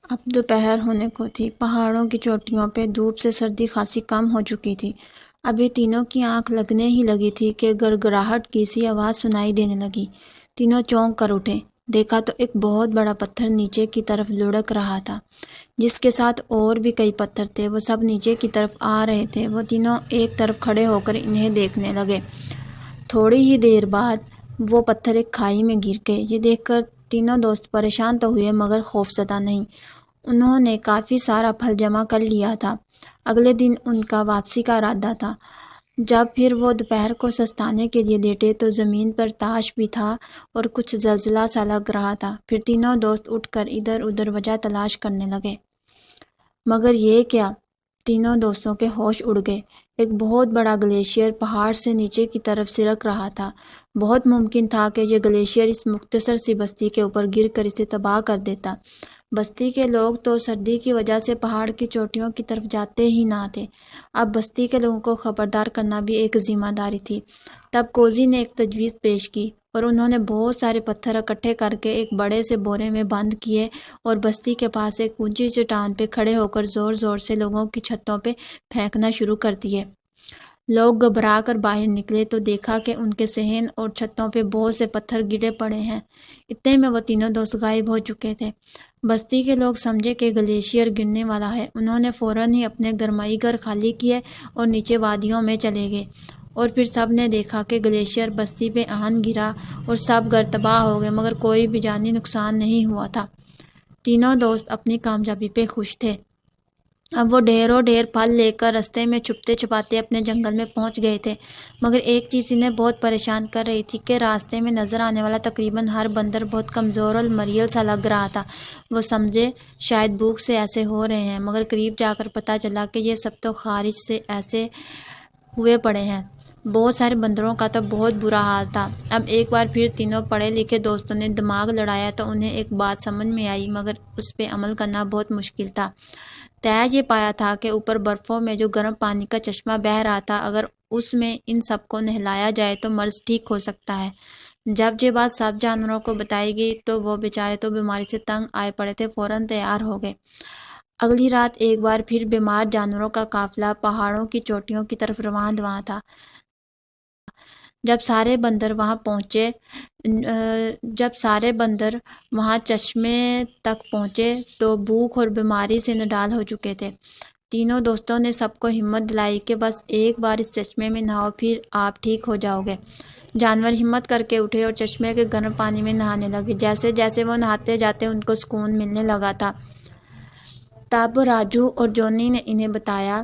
اب دوپہر ہونے کو تھی۔ پہاڑوں کی چوٹیوں پہ دھوپ سے سردی خاصی کم ہو چکی تھی۔ اب یہ تینوں کی آنکھ لگنے ہی لگی تھی کہ گڑگڑاہٹ کی سی آواز سنائی دینے لگی۔ تینوں چونک کر اٹھے، دیکھا تو ایک بہت بڑا پتھر نیچے کی طرف لڑھک رہا تھا، جس کے ساتھ اور بھی کئی پتھر تھے، وہ سب نیچے کی طرف آ رہے تھے۔ وہ تینوں ایک طرف کھڑے ہو کر انہیں دیکھنے لگے۔ تھوڑی ہی دیر بعد وہ پتھر ایک کھائی میں گر گئے۔ یہ دیکھ کر تینوں دوست پریشان تو ہوئے مگر خوفزدہ نہیں۔ انہوں نے کافی سارا پھل جمع کر لیا تھا۔ اگلے دن ان کا واپسی کا ارادہ تھا۔ جب پھر وہ دوپہر کو سستانے کے لیے لیٹے تو زمین پر تاش بھی تھا اور کچھ زلزلہ سا لگ رہا تھا۔ پھر تینوں دوست اٹھ کر ادھر ادھر وجہ تلاش کرنے لگے، مگر یہ کیا! تینوں دوستوں کے ہوش اڑ گئے۔ ایک بہت بڑا گلیشیئر پہاڑ سے نیچے کی طرف سرک رہا تھا۔ بہت ممکن تھا کہ یہ گلیشیئر اس مختصر سی بستی کے اوپر گر کر اسے تباہ کر دیتا۔ بستی کے لوگ تو سردی کی وجہ سے پہاڑ کی چوٹیوں کی طرف جاتے ہی نہ تھے۔ اب بستی کے لوگوں کو خبردار کرنا بھی ایک ذمہ داری تھی۔ تب کوزی نے ایک تجویز پیش کی اور انہوں نے بہت سارے پتھر اکٹھے کر کے ایک بڑے سے بورے میں بند کیے اور بستی کے پاس ایک اونچی چٹان پہ کھڑے ہو کر زور زور سے لوگوں کی چھتوں پہ پھینکنا شروع کر دیے۔ لوگ گھبرا کر باہر نکلے تو دیکھا کہ ان کے صحن اور چھتوں پہ بہت سے پتھر گرے پڑے ہیں۔ اتنے میں وہ تینوں دوست غائب ہو چکے تھے۔ بستی کے لوگ سمجھے کہ گلیشیئر گرنے والا ہے۔ انہوں نے فوراً ہی اپنے گرمائی گھر خالی کیے اور نیچے وادیوں میں چلے گئے، اور پھر سب نے دیکھا کہ گلیشیئر بستی پہ آن گرا اور سب گھر تباہ ہو گئے مگر کوئی بھی جانی نقصان نہیں ہوا تھا۔ تینوں دوست اپنی کامیابی پہ خوش تھے۔ اب وہ ڈھیروں ڈھیر پھل لے کر رستے میں چھپتے چھپاتے اپنے جنگل میں پہنچ گئے تھے، مگر ایک چیز انہیں بہت پریشان کر رہی تھی کہ راستے میں نظر آنے والا تقریباً ہر بندر بہت کمزور اور مریل سا لگ رہا تھا۔ وہ سمجھے شاید بھوک سے ایسے ہو رہے ہیں، مگر قریب جا کر پتہ چلا کہ یہ سب تو خارش سے ایسے ہوئے پڑے ہیں۔ بہت سارے بندروں کا تو بہت برا حال تھا۔ اب ایک بار پھر تینوں پڑھے لکھے دوستوں نے دماغ لڑایا تو انہیں ایک بات سمجھ میں آئی، مگر اس پہ عمل کرنا بہت مشکل تھا۔ طے یہ پایا تھا کہ اوپر برفوں میں جو گرم پانی کا چشمہ بہہ رہا تھا، اگر اس میں ان سب کو نہلایا جائے تو مرض ٹھیک ہو سکتا ہے۔ جب یہ بات سب جانوروں کو بتائی گئی تو وہ بیچارے تو بیماری سے تنگ آئے پڑے تھے، فوراً تیار ہو گئے۔ اگلی رات ایک بار پھر بیمار جانوروں کا قافلہ پہاڑوں کی چوٹیوں کی طرف رواں دواں تھا۔ جب سارے بندر وہاں چشمے تک پہنچے تو بھوک اور بیماری سے نڈال ہو چکے تھے۔ تینوں دوستوں نے سب کو ہمت دلائی کہ بس ایک بار اس چشمے میں نہاؤ، پھر آپ ٹھیک ہو جاؤ گے۔ جانور ہمت کر کے اٹھے اور چشمے کے گرم پانی میں نہانے لگے۔ جیسے جیسے وہ نہاتے جاتے ان کو سکون ملنے لگا تھا۔ تب راجو اور جونی نے انہیں بتایا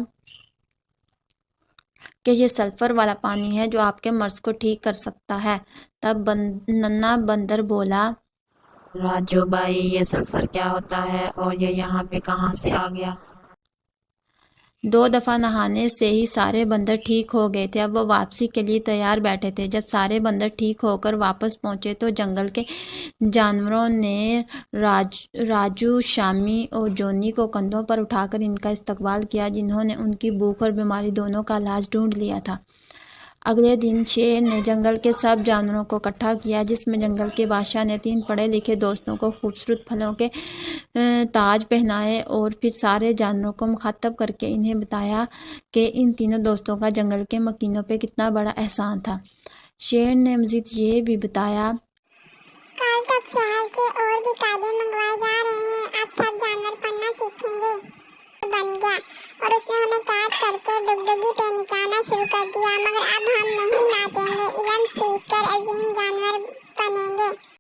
کہ یہ سلفر والا پانی ہے جو آپ کے مرض کو ٹھیک کر سکتا ہے۔ تب ننھا بندر بولا، راجو بھائی، یہ سلفر کیا ہوتا ہے اور یہ یہاں پہ کہاں سے آ گیا؟ 2 دفعہ نہانے سے ہی سارے بندر ٹھیک ہو گئے تھے۔ اب وہ واپسی کے لیے تیار بیٹھے تھے۔ جب سارے بندر ٹھیک ہو کر واپس پہنچے تو جنگل کے جانوروں نے راجو، شامی اور جونی کو کندھوں پر اٹھا کر ان کا استقبال کیا، جنہوں نے ان کی بھوک اور بیماری دونوں کا علاج ڈھونڈ لیا تھا۔ اگلے دن شیر نے جنگل کے سب جانوروں کو اکٹھا کیا، جس میں جنگل کے بادشاہ نے 3 پڑھے لکھے دوستوں کو خوبصورت پھلوں کے تاج پہنائے اور پھر سارے جانوروں کو مخاطب کر کے انہیں بتایا کہ ان تینوں دوستوں کا جنگل کے مکینوں پہ کتنا بڑا احسان تھا۔ شیر نے مزید یہ بھی بتایا، کل تک شہر سے اور بھی قاعدے منگوائے جا رہے ہیں، اب سب جانور پڑھنا سیکھیں گے۔ بن گیا اور اس نے ہمیں قید کر کے ڈگڈگی پہ نچانا شروع کر دیا، مگر اب ہم نہیں ناچیں گے۔